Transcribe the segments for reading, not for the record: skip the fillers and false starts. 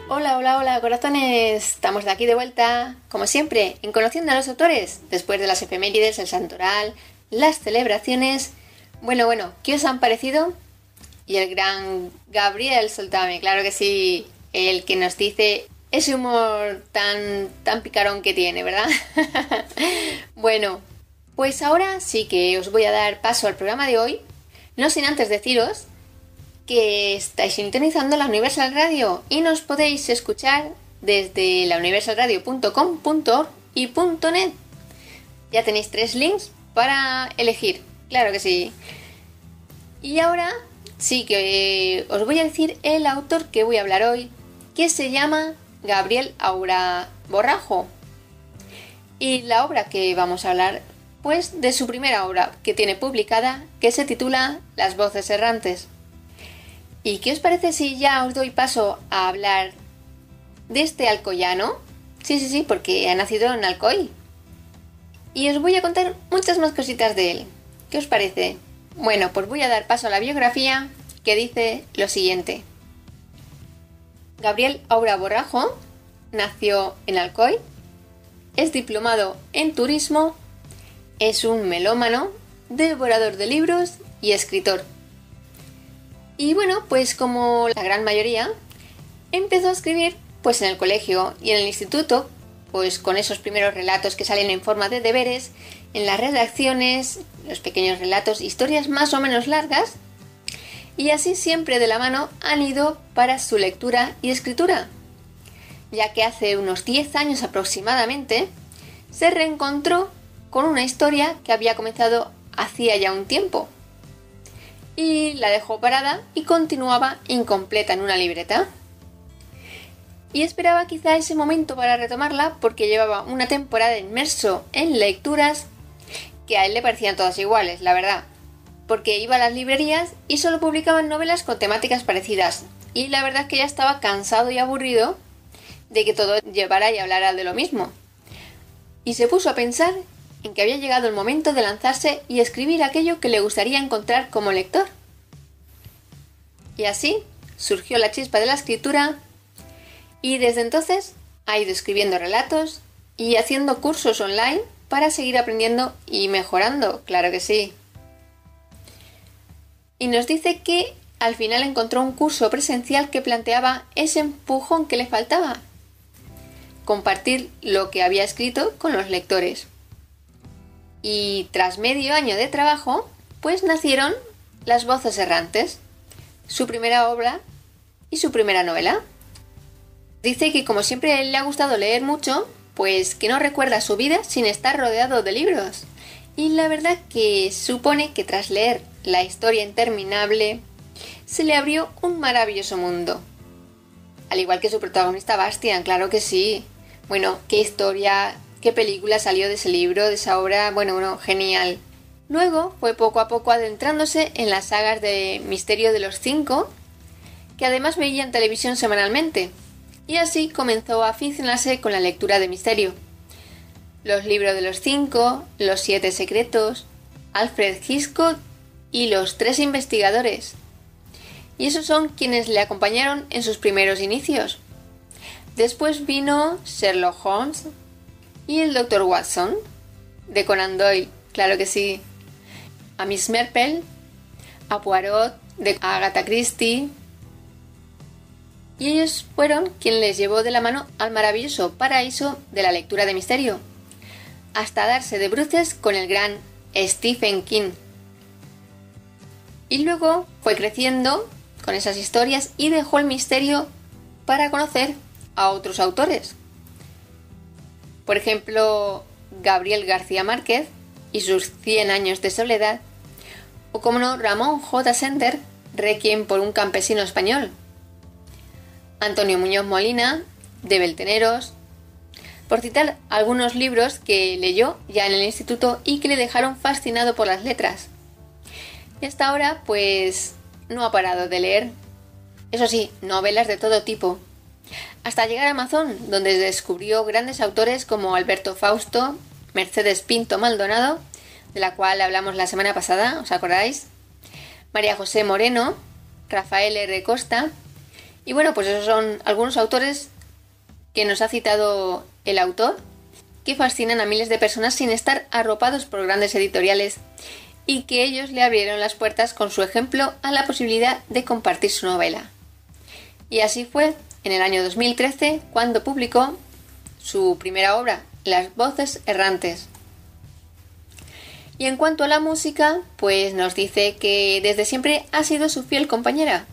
Hola, hola, hola, corazones. Estamos de aquí de vuelta, como siempre, en Conociendo a los Autores, después de las efemérides, el santoral, las celebraciones. Bueno, ¿qué os han parecido? Y el gran Gabriel Soltame, claro que sí, el que nos dice ese humor tan picarón que tiene, ¿verdad? Bueno, pues ahora sí que os voy a dar paso al programa de hoy, no sin antes deciros que estáis sintonizando la Universal Radio y nos podéis escuchar desde launiversalradio.com.org y .net. Ya tenéis 3 links para elegir, claro que sí. Y ahora sí que os voy a decir el autor que voy a hablar hoy, que se llama Gabriel Aura Borrajo. Y la obra que vamos a hablar, pues de su primera obra que tiene publicada, que se titula Las voces errantes. ¿Y qué os parece si ya os doy paso a hablar de este alcoyano? Sí, porque ha nacido en Alcoy. Y os voy a contar muchas más cositas de él. ¿Qué os parece? Bueno, pues voy a dar paso a la biografía, que dice lo siguiente. Gabriel Aura Borrajo nació en Alcoy, es diplomado en turismo, es un melómano, devorador de libros y escritor. Y bueno, pues como la gran mayoría, empezó a escribir pues en el colegio y en el instituto, pues con esos primeros relatos que salen en forma de deberes, en las redacciones, los pequeños relatos, historias más o menos largas, y así siempre de la mano han ido para su lectura y escritura, ya que hace unos 10 años aproximadamente se reencontró con una historia que había comenzado hacía ya un tiempo, y la dejó parada y continuaba incompleta en una libreta. Y esperaba quizá ese momento para retomarla porque llevaba una temporada inmerso en lecturas que a él le parecían todas iguales, la verdad. Porque iba a las librerías y solo publicaban novelas con temáticas parecidas. Y la verdad es que ya estaba cansado y aburrido de que todo llevara y hablara de lo mismo. Y se puso a pensar en que había llegado el momento de lanzarse y escribir aquello que le gustaría encontrar como lector. Y así surgió la chispa de la escritura y desde entonces ha ido escribiendo relatos y haciendo cursos online para seguir aprendiendo y mejorando, claro que sí. Y nos dice que al final encontró un curso presencial que planteaba ese empujón que le faltaba: compartir lo que había escrito con los lectores. Y tras medio año de trabajo, pues nacieron Las voces errantes, su primera obra y su primera novela. Dice que como siempre le ha gustado leer mucho, pues que no recuerda su vida sin estar rodeado de libros. Y la verdad que supone que tras leer La historia interminable, se le abrió un maravilloso mundo. Al igual que su protagonista Bastian, claro que sí. Bueno, qué historia, qué película salió de ese libro, de esa obra, bueno, genial. Luego fue poco a poco adentrándose en las sagas de Misterio de los 5, que además veía en televisión semanalmente, y así comenzó a aficionarse con la lectura de misterio. Los libros de los 5, Los 7 secretos, Alfred Hitchcock y Los 3 investigadores. Y esos son quienes le acompañaron en sus primeros inicios. Después vino Sherlock Holmes y el Dr. Watson, de Conan Doyle, claro que sí. A Miss Marple, a Poirot, de Agatha Christie. Y ellos fueron quien les llevó de la mano al maravilloso paraíso de la lectura de misterio, hasta darse de bruces con el gran Stephen King. Y luego fue creciendo con esas historias y dejó el misterio para conocer a otros autores. Por ejemplo, Gabriel García Márquez y sus 100 años de soledad, o como no, Ramón J. Sender, Requiem por un campesino español, Antonio Muñoz Molina, de Belteneros, por citar algunos libros que leyó ya en el instituto y que le dejaron fascinado por las letras. Y hasta ahora, pues, no ha parado de leer. Eso sí, novelas de todo tipo, hasta llegar a Amazon, donde descubrió grandes autores como Alberto Fausto, Mercedes Pinto Maldonado de la cual hablamos la semana pasada, ¿os acordáis? María José Moreno, Rafael R. Costa. Y bueno, pues esos son algunos autores que nos ha citado el autor, que fascinan a miles de personas sin estar arropados por grandes editoriales y que ellos le abrieron las puertas con su ejemplo a la posibilidad de compartir su novela. Y así fue en el año 2013 cuando publicó su primera obra, Las voces errantes. Y en cuanto a la música, pues nos dice que desde siempre ha sido su fiel compañera.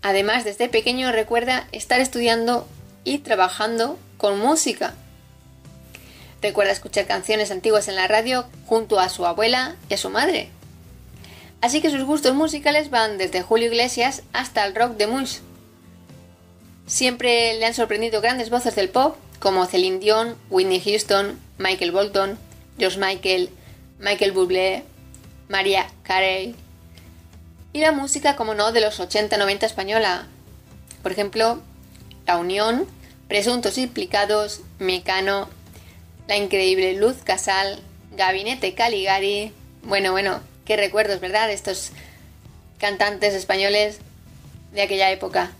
Además, desde pequeño recuerda estar estudiando y trabajando con música. Recuerda escuchar canciones antiguas en la radio junto a su abuela y a su madre. Así que sus gustos musicales van desde Julio Iglesias hasta el rock de Mush. Siempre le han sorprendido grandes voces del pop como Celine Dion, Whitney Houston, Michael Bolton, George Michael, Michael Bublé, Mariah Carey. Y la música, como no, de los 80-90 española. Por ejemplo, La Unión, Presuntos Implicados, Mecano, La Increíble Luz Casal, Gabinete Caligari. Bueno, qué recuerdos, ¿verdad? Estos cantantes españoles de aquella época.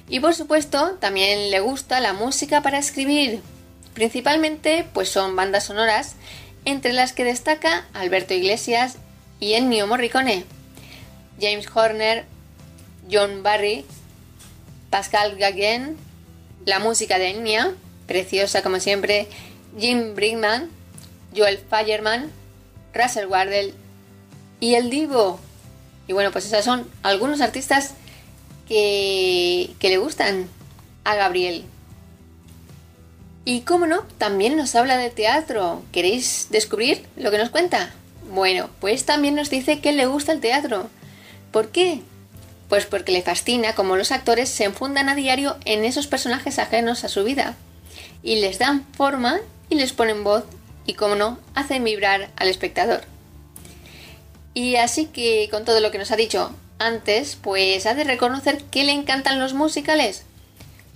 Y por supuesto, también le gusta la música para escribir. Principalmente, pues son bandas sonoras, entre las que destaca Alberto Iglesias y Ennio Morricone, James Horner, John Barry, Pascal Gauguin, la música de Enya, preciosa como siempre, Jim Brickman, Joel Fagerman, Russell Wardell y El Divo. Y bueno, pues esos son algunos artistas que le gustan a Gabriel. Y cómo no, también nos habla de teatro. ¿Queréis descubrir lo que nos cuenta? Bueno, pues también nos dice que le gusta el teatro. ¿Por qué? Pues porque le fascina cómo los actores se enfundan a diario en esos personajes ajenos a su vida y les dan forma y les ponen voz y, cómo no, hacen vibrar al espectador. Y así que con todo lo que nos ha dicho antes, pues ha de reconocer que le encantan los musicales,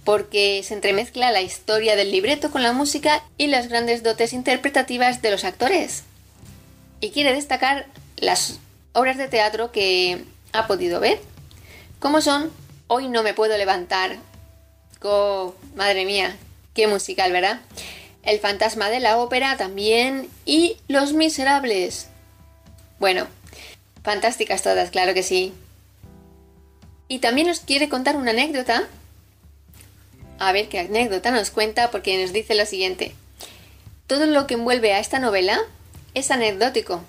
porque se entremezcla la historia del libreto con la música y las grandes dotes interpretativas de los actores. Y quiere destacar las obras de teatro que ha podido ver, como son Hoy no me puedo levantar. ¡Oh, madre mía! ¡Qué musical!, ¿verdad? El fantasma de la ópera también y Los Miserables. Bueno, fantásticas todas, claro que sí. Y también nos quiere contar una anécdota. A ver qué anécdota nos cuenta, porque nos dice lo siguiente. Todo lo que envuelve a esta novela es anecdótico,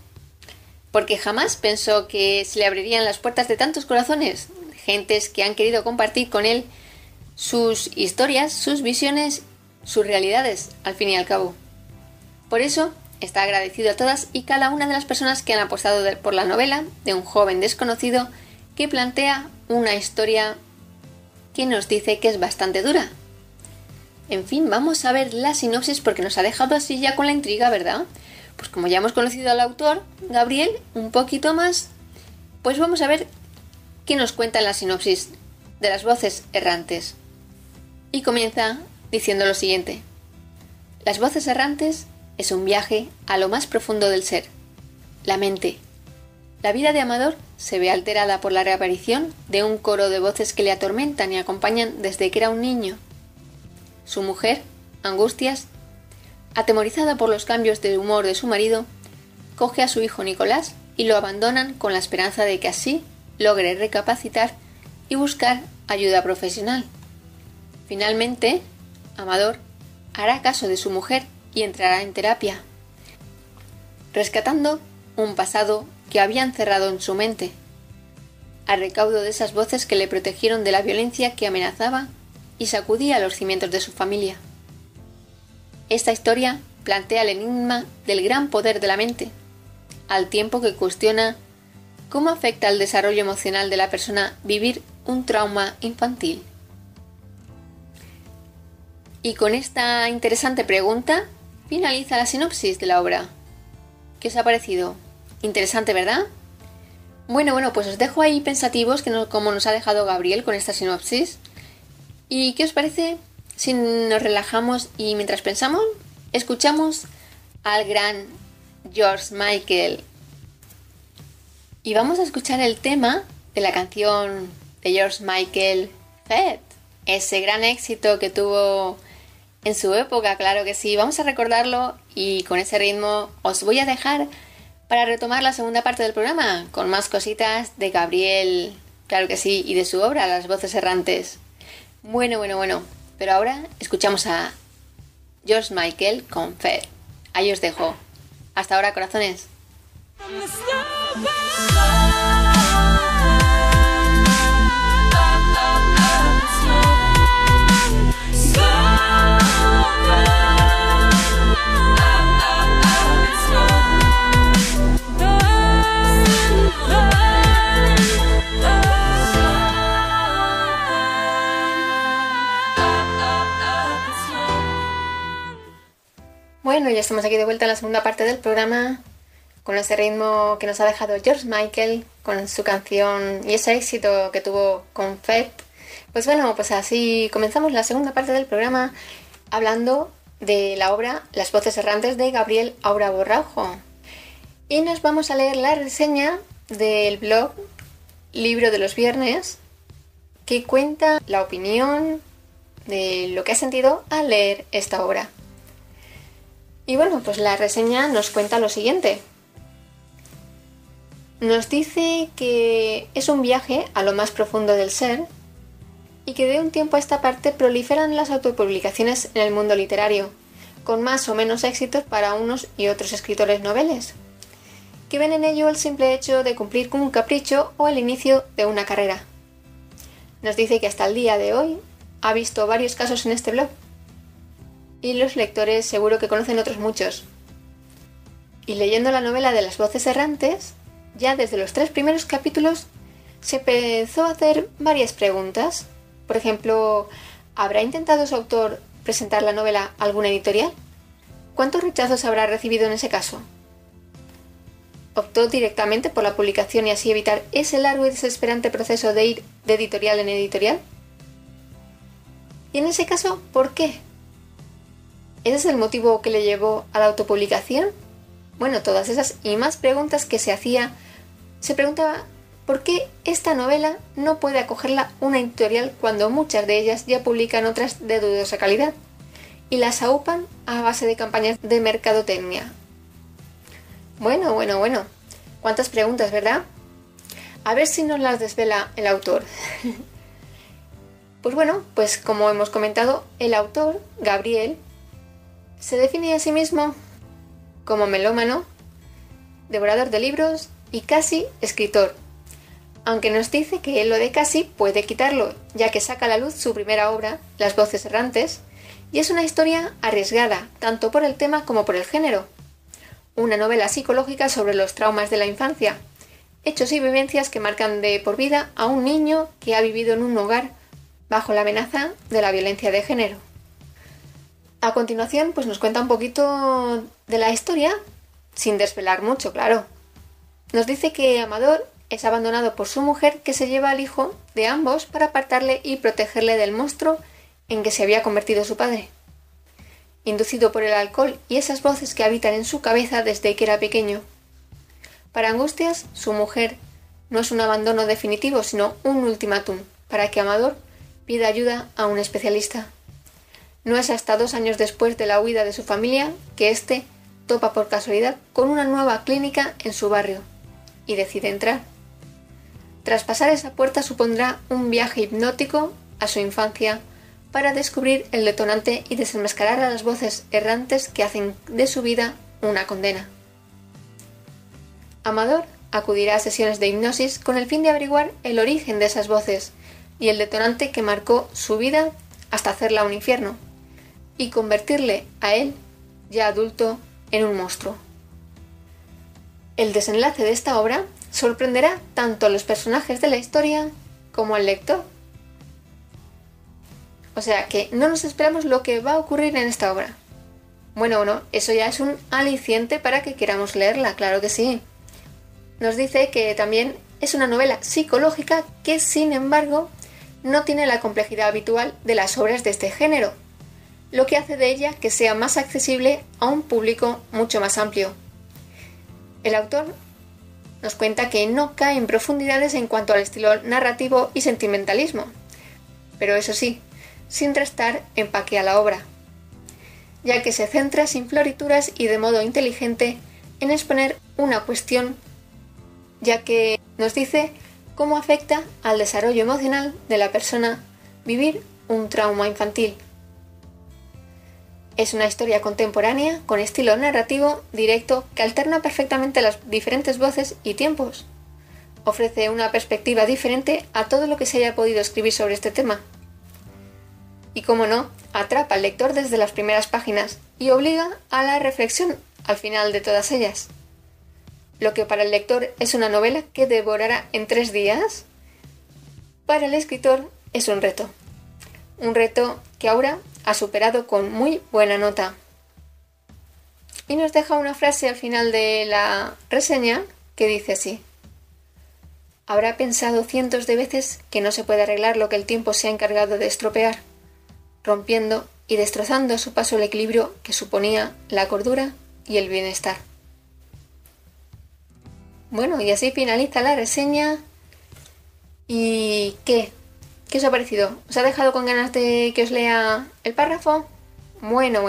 porque jamás pensó que se le abrirían las puertas de tantos corazones, gentes que han querido compartir con él sus historias, sus visiones, sus realidades, al fin y al cabo. Por eso está agradecido a todas y cada una de las personas que han apostado por la novela de un joven desconocido que plantea una historia que nos dice que es bastante dura. En fin, vamos a ver la sinopsis porque nos ha dejado así ya con la intriga, ¿verdad? Pues como ya hemos conocido al autor, Gabriel, un poquito más, pues vamos a ver qué nos cuenta la sinopsis de Las voces errantes. Y comienza diciendo lo siguiente. Las voces errantes es un viaje a lo más profundo del ser, la mente. La vida de Amador se ve alterada por la reaparición de un coro de voces que le atormentan y acompañan desde que era un niño. Su mujer, Angustias, atemorizada por los cambios de humor de su marido, coge a su hijo Nicolás y lo abandonan con la esperanza de que así logre recapacitar y buscar ayuda profesional. Finalmente, Amador hará caso de su mujer y entrará en terapia, rescatando un pasado que había encerrado en su mente, a recaudo de esas voces que le protegieron de la violencia que amenazaba y sacudía los cimientos de su familia. Esta historia plantea el enigma del gran poder de la mente, al tiempo que cuestiona cómo afecta al desarrollo emocional de la persona vivir un trauma infantil. Y con esta interesante pregunta finaliza la sinopsis de la obra. ¿Qué os ha parecido? Interesante, ¿verdad? Bueno, pues os dejo ahí pensativos como nos ha dejado Gabriel con esta sinopsis. ¿Y qué os parece si nos relajamos y mientras pensamos, escuchamos al gran George Michael? Y vamos a escuchar el tema de la canción de George Michael, Fed, ese gran éxito que tuvo en su época, claro que sí. Vamos a recordarlo y con ese ritmo os voy a dejar para retomar la segunda parte del programa con más cositas de Gabriel, claro que sí, y de su obra, Las voces errantes. Bueno. Pero ahora escuchamos a George Michael con Fed. Ahí os dejo. Hasta ahora, corazones. Bueno, ya estamos aquí de vuelta en la segunda parte del programa con ese ritmo que nos ha dejado George Michael con su canción y ese éxito que tuvo con Fed. Pues bueno, pues así comenzamos la segunda parte del programa hablando de la obra Las voces errantes de Gabriel Aura Borrajo. Y nos vamos a leer la reseña del blog Libro de los Viernes, que cuenta la opinión de lo que ha sentido al leer esta obra. Y bueno, pues la reseña nos cuenta lo siguiente. Nos dice que es un viaje a lo más profundo del ser y que de un tiempo a esta parte proliferan las autopublicaciones en el mundo literario, con más o menos éxitos para unos y otros escritores noveles, que ven en ello el simple hecho de cumplir con un capricho o el inicio de una carrera. Nos dice que hasta el día de hoy ha visto varios casos en este blog, y los lectores seguro que conocen otros muchos. Y leyendo la novela de Las voces errantes, ya desde los 3 primeros capítulos se empezó a hacer varias preguntas. Por ejemplo, ¿habrá intentado su autor presentar la novela a alguna editorial? ¿Cuántos rechazos habrá recibido en ese caso? ¿Optó directamente por la publicación y así evitar ese largo y desesperante proceso de ir de editorial en editorial? Y en ese caso, ¿por qué? ¿Ese es el motivo que le llevó a la autopublicación? Bueno, todas esas y más preguntas que se preguntaba ¿por qué esta novela no puede acogerla una editorial cuando muchas de ellas ya publican otras de dudosa calidad y las aupan a base de campañas de mercadotecnia? Bueno. ¿Cuántas preguntas, verdad? A ver si nos las desvela el autor. Pues bueno, pues como hemos comentado, el autor, Gabriel, se define a sí mismo como melómano, devorador de libros y casi escritor, aunque nos dice que lo de casi puede quitarlo, ya que saca a la luz su primera obra, Las voces errantes, y es una historia arriesgada, tanto por el tema como por el género. Una novela psicológica sobre los traumas de la infancia, hechos y vivencias que marcan de por vida a un niño que ha vivido en un hogar bajo la amenaza de la violencia de género. A continuación, pues nos cuenta un poquito de la historia, sin desvelar mucho, claro. Nos dice que Amador es abandonado por su mujer, que se lleva al hijo de ambos para apartarle y protegerle del monstruo en que se había convertido su padre. Inducido por el alcohol y esas voces que habitan en su cabeza desde que era pequeño. Para Angustias, su mujer no es un abandono definitivo, sino un ultimátum para que Amador pida ayuda a un especialista. No es hasta 2 años después de la huida de su familia que éste topa por casualidad con una nueva clínica en su barrio y decide entrar. Traspasar esa puerta supondrá un viaje hipnótico a su infancia para descubrir el detonante y desenmascarar a las voces errantes que hacen de su vida una condena. Amador acudirá a sesiones de hipnosis con el fin de averiguar el origen de esas voces y el detonante que marcó su vida hasta hacerla un infierno y convertirle a él, ya adulto, en un monstruo. El desenlace de esta obra sorprenderá tanto a los personajes de la historia como al lector. O sea que no nos esperamos lo que va a ocurrir en esta obra. Bueno, eso ya es un aliciente para que queramos leerla, claro que sí. Nos dice que también es una novela psicológica que, sin embargo, no tiene la complejidad habitual de las obras de este género, lo que hace de ella que sea más accesible a un público mucho más amplio. El autor nos cuenta que no cae en profundidades en cuanto al estilo narrativo y sentimentalismo, pero eso sí, sin restar empaque a la obra, ya que se centra sin florituras y de modo inteligente en exponer una cuestión, ya que nos dice cómo afecta al desarrollo emocional de la persona vivir un trauma infantil. Es una historia contemporánea con estilo narrativo directo que alterna perfectamente las diferentes voces y tiempos. Ofrece una perspectiva diferente a todo lo que se haya podido escribir sobre este tema. Y como no, atrapa al lector desde las primeras páginas y obliga a la reflexión al final de todas ellas. Lo que para el lector es una novela que devorará en 3 días, para el escritor es un reto. Un reto que Aura ha superado con muy buena nota. Y nos deja una frase al final de la reseña que dice así: habrá pensado cientos de veces que no se puede arreglar lo que el tiempo se ha encargado de estropear, rompiendo y destrozando a su paso el equilibrio que suponía la cordura y el bienestar. Bueno, y así finaliza la reseña. ¿Y qué? ¿Qué os ha parecido? ¿Os ha dejado con ganas de que os lea el párrafo? Bueno.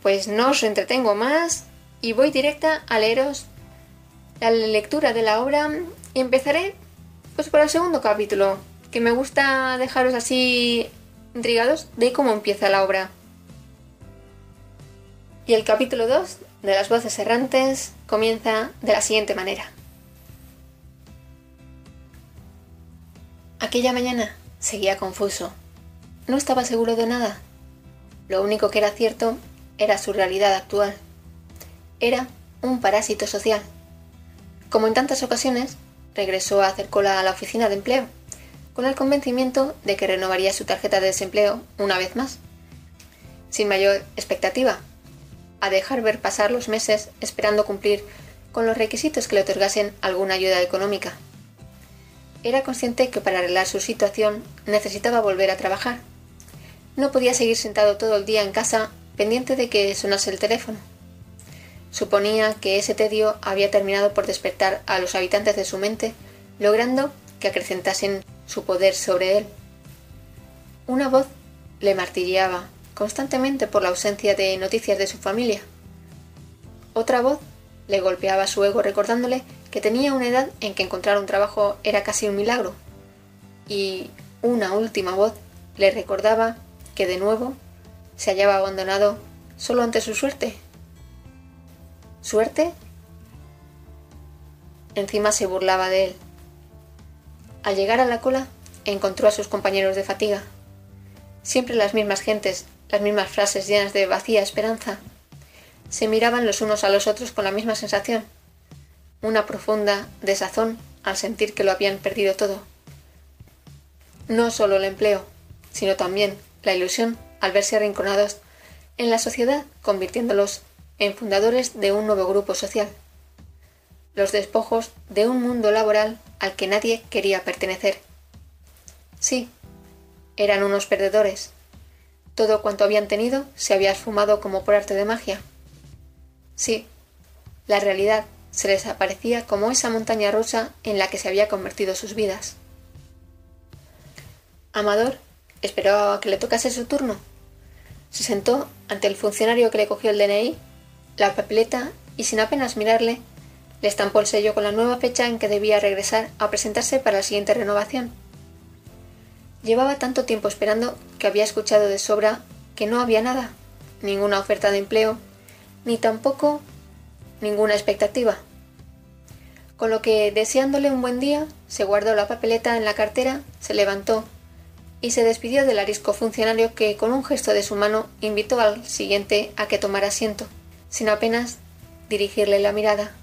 Pues no os entretengo más y voy directa a leeros la lectura de la obra y empezaré pues por el segundo capítulo, que me gusta dejaros así intrigados de cómo empieza la obra. Y el capítulo 2 de las voces errantes comienza de la siguiente manera. Aquella mañana seguía confuso. No estaba seguro de nada. Lo único que era cierto era su realidad actual. Era un parásito social. Como en tantas ocasiones, regresó a hacer cola a la oficina de empleo, con el convencimiento de que renovaría su tarjeta de desempleo una vez más. Sin mayor expectativa, a dejar ver pasar los meses esperando cumplir con los requisitos que le otorgasen alguna ayuda económica. Era consciente que para arreglar su situación necesitaba volver a trabajar. No podía seguir sentado todo el día en casa pendiente de que sonase el teléfono. Suponía que ese tedio había terminado por despertar a los habitantes de su mente, logrando que acrecentasen su poder sobre él. Una voz le martilleaba constantemente por la ausencia de noticias de su familia. Otra voz le golpeaba su ego recordándole que tenía una edad en que encontrar un trabajo era casi un milagro. Y una última voz le recordaba que de nuevo se hallaba abandonado solo ante su suerte. ¿Suerte? Encima se burlaba de él. Al llegar a la cola, encontró a sus compañeros de fatiga. Siempre las mismas gentes, las mismas frases llenas de vacía esperanza. Se miraban los unos a los otros con la misma sensación. Una profunda desazón al sentir que lo habían perdido todo. No solo el empleo, sino también la ilusión al verse arrinconados en la sociedad, convirtiéndolos en fundadores de un nuevo grupo social. Los despojos de un mundo laboral al que nadie quería pertenecer. Sí, eran unos perdedores. Todo cuanto habían tenido se había esfumado como por arte de magia. Sí, la realidad se les aparecía como esa montaña rusa en la que se había convertido sus vidas. Amador esperaba a que le tocase su turno. Se sentó ante el funcionario que le cogió el DNI, la papeleta y sin apenas mirarle, le estampó el sello con la nueva fecha en que debía regresar a presentarse para la siguiente renovación. Llevaba tanto tiempo esperando que había escuchado de sobra que no había nada, ninguna oferta de empleo, ni tampoco ninguna expectativa. Con lo que, deseándole un buen día, se guardó la papeleta en la cartera, se levantó y se despidió del arisco funcionario que, con un gesto de su mano, invitó al siguiente a que tomara asiento, sin apenas dirigirle la mirada.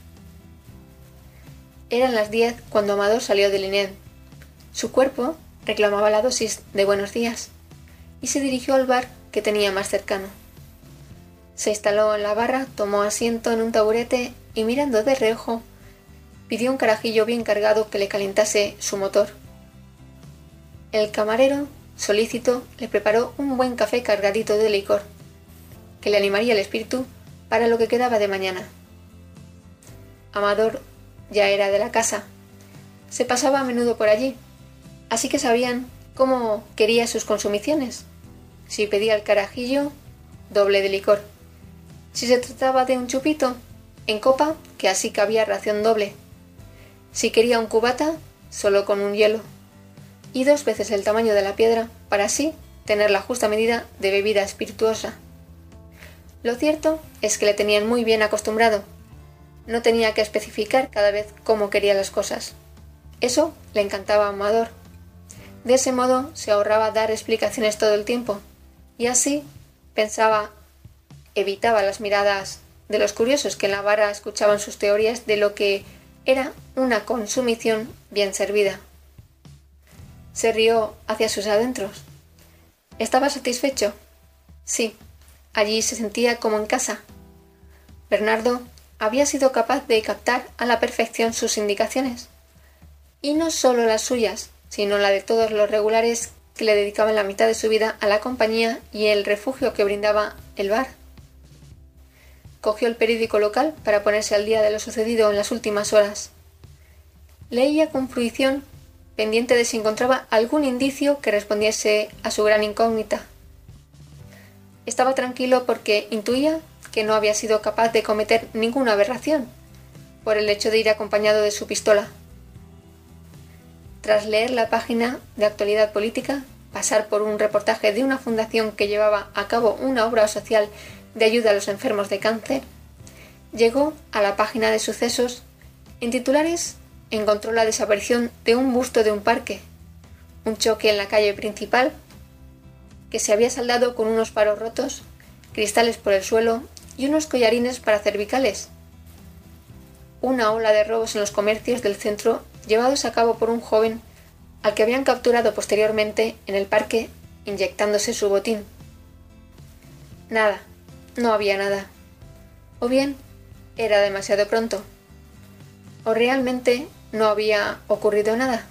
Eran las 10 cuando Amador salió del INED. Su cuerpo reclamaba la dosis de buenos días y se dirigió al bar que tenía más cercano. Se instaló en la barra, tomó asiento en un taburete y, mirando de reojo, pidió un carajillo bien cargado que le calentase su motor. El camarero, solícito, le preparó un buen café cargadito de licor, que le animaría el espíritu para lo que quedaba de mañana. Amador ya era de la casa. Se pasaba a menudo por allí, así que sabían cómo quería sus consumiciones. Si pedía el carajillo, doble de licor. Si se trataba de un chupito, en copa, que así cabía ración doble. Si quería un cubata, solo con un hielo. Y 2 veces el tamaño de la piedra, para así tener la justa medida de bebida espirituosa. Lo cierto es que le tenían muy bien acostumbrado. No tenía que especificar cada vez cómo quería las cosas. Eso le encantaba a Amador. De ese modo se ahorraba dar explicaciones todo el tiempo, y así, pensaba, evitaba las miradas de los curiosos que en la barra escuchaban sus teorías de lo que era una consumición bien servida. Se rió hacia sus adentros. ¿Estaba satisfecho? Sí, allí se sentía como en casa. Bernardo había sido capaz de captar a la perfección sus indicaciones, y no solo las suyas, sino la de todos los regulares que le dedicaban la mitad de su vida a la compañía y el refugio que brindaba el bar. Cogió el periódico local para ponerse al día de lo sucedido en las últimas horas. Leía con fruición, pendiente de si encontraba algún indicio que respondiese a su gran incógnita. Estaba tranquilo porque intuía que no había sido capaz de cometer ninguna aberración, por el hecho de ir acompañado de su pistola. Tras leer la página de actualidad política, pasar por un reportaje de una fundación que llevaba a cabo una obra social de ayuda a los enfermos de cáncer, llegó a la página de sucesos. En titulares encontró la desaparición de un busto de un parque, un choque en la calle principal que se había saldado con unos faros rotos, cristales por el suelo y unos collarines para cervicales. Una ola de robos en los comercios del centro llevados a cabo por un joven al que habían capturado posteriormente en el parque inyectándose su botín. Nada, no había nada. O bien era demasiado pronto, o realmente no había ocurrido nada,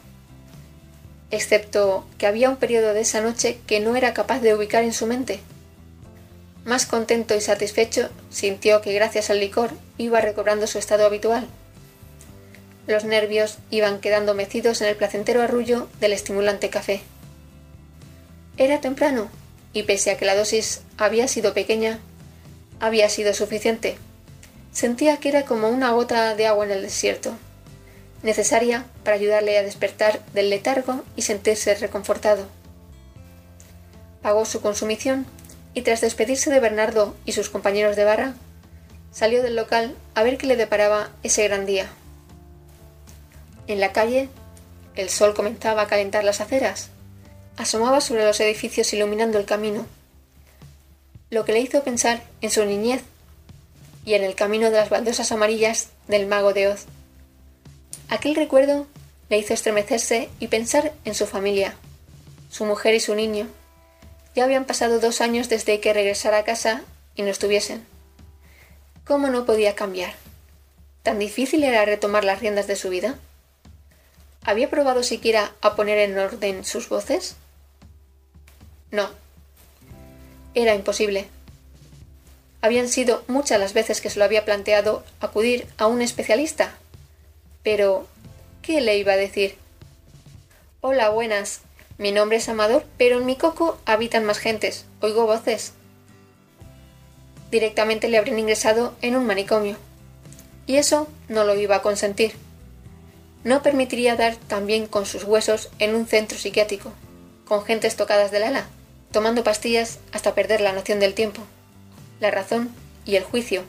excepto que había un periodo de esa noche que no era capaz de ubicar en su mente. Más contento y satisfecho, sintió que gracias al licor iba recobrando su estado habitual. Los nervios iban quedando mecidos en el placentero arrullo del estimulante café. Era temprano, y pese a que la dosis había sido pequeña, había sido suficiente. Sentía que era como una gota de agua en el desierto, necesaria para ayudarle a despertar del letargo y sentirse reconfortado. Pagó su consumición y tras despedirse de Bernardo y sus compañeros de barra, salió del local a ver qué le deparaba ese gran día. En la calle, el sol comenzaba a calentar las aceras, asomaba sobre los edificios iluminando el camino, lo que le hizo pensar en su niñez y en el camino de las baldosas amarillas del Mago de Oz. Aquel recuerdo le hizo estremecerse y pensar en su familia, su mujer y su niño. Ya habían pasado 2 años desde que regresara a casa y no estuviesen. ¿Cómo no podía cambiar? ¿Tan difícil era retomar las riendas de su vida? ¿Había probado siquiera a poner en orden sus voces? No. Era imposible. Habían sido muchas las veces que se lo había planteado acudir a un especialista. Pero, ¿qué le iba a decir? Hola, buenas. Mi nombre es Amador, pero en mi coco habitan más gentes. Oigo voces. Directamente le habrían ingresado en un manicomio. Y eso no lo iba a consentir. No permitiría dar también con sus huesos en un centro psiquiátrico, con gentes tocadas del ala, tomando pastillas hasta perder la noción del tiempo, la razón y el juicio.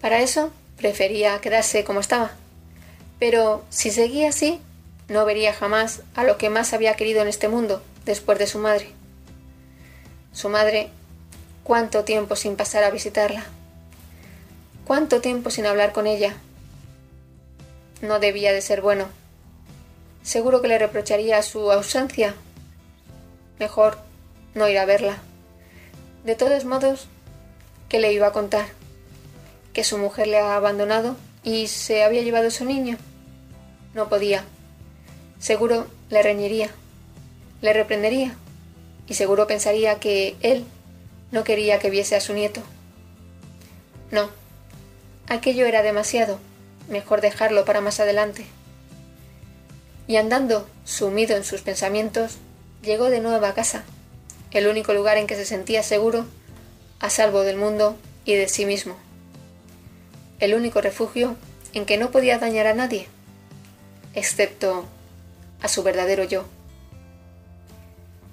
Para eso prefería quedarse como estaba, pero si seguía así, no vería jamás a lo que más había querido en este mundo después de su madre. Su madre, cuánto tiempo sin pasar a visitarla, cuánto tiempo sin hablar con ella. No debía de ser bueno. Seguro que le reprocharía su ausencia. Mejor no ir a verla. De todos modos, ¿qué le iba a contar? ¿Que su mujer le ha abandonado y se había llevado a su niño? No podía. Seguro le reñiría, le reprendería, y seguro pensaría que él no quería que viese a su nieto. No, aquello era demasiado, mejor dejarlo para más adelante. Y andando, sumido en sus pensamientos, llegó de nuevo a casa, el único lugar en que se sentía seguro, a salvo del mundo y de sí mismo. El único refugio en que no podía dañar a nadie, excepto a su verdadero yo.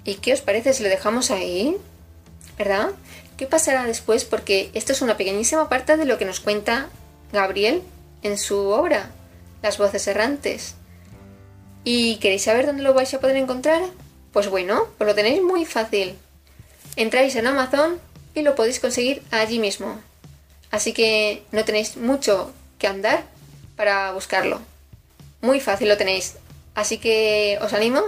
¿Y qué os parece si lo dejamos ahí? ¿Verdad? ¿Qué pasará después? Porque esto es una pequeñísima parte de lo que nos cuenta Gabriel en su obra, Las voces errantes. ¿Y queréis saber dónde lo vais a poder encontrar? Pues bueno, pues lo tenéis muy fácil. Entráis en Amazon y lo podéis conseguir allí mismo. Así que no tenéis mucho que andar para buscarlo. Muy fácil lo tenéis. Así que os animo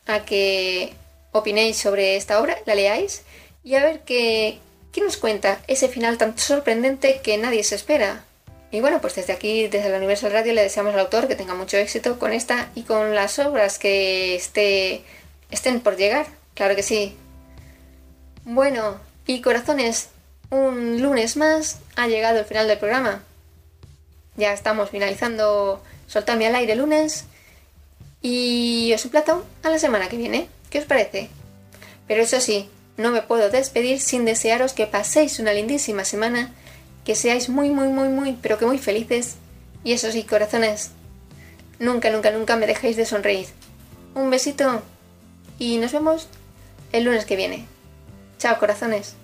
a que opinéis sobre esta obra, la leáis y a ver qué nos cuenta ese final tan sorprendente que nadie se espera. Y bueno, pues desde aquí, desde la Universal Radio, le deseamos al autor que tenga mucho éxito con esta y con las obras que estén por llegar. Claro que sí. Bueno, y corazones, un lunes más ha llegado el final del programa. Ya estamos finalizando Soltadme al aire lunes y os emplazo a la semana que viene. ¿Qué os parece? Pero eso sí, no me puedo despedir sin desearos que paséis una lindísima semana, que seáis muy, pero que muy felices. Y eso sí, corazones, nunca me dejéis de sonreír. Un besito y nos vemos el lunes que viene. Chao, corazones.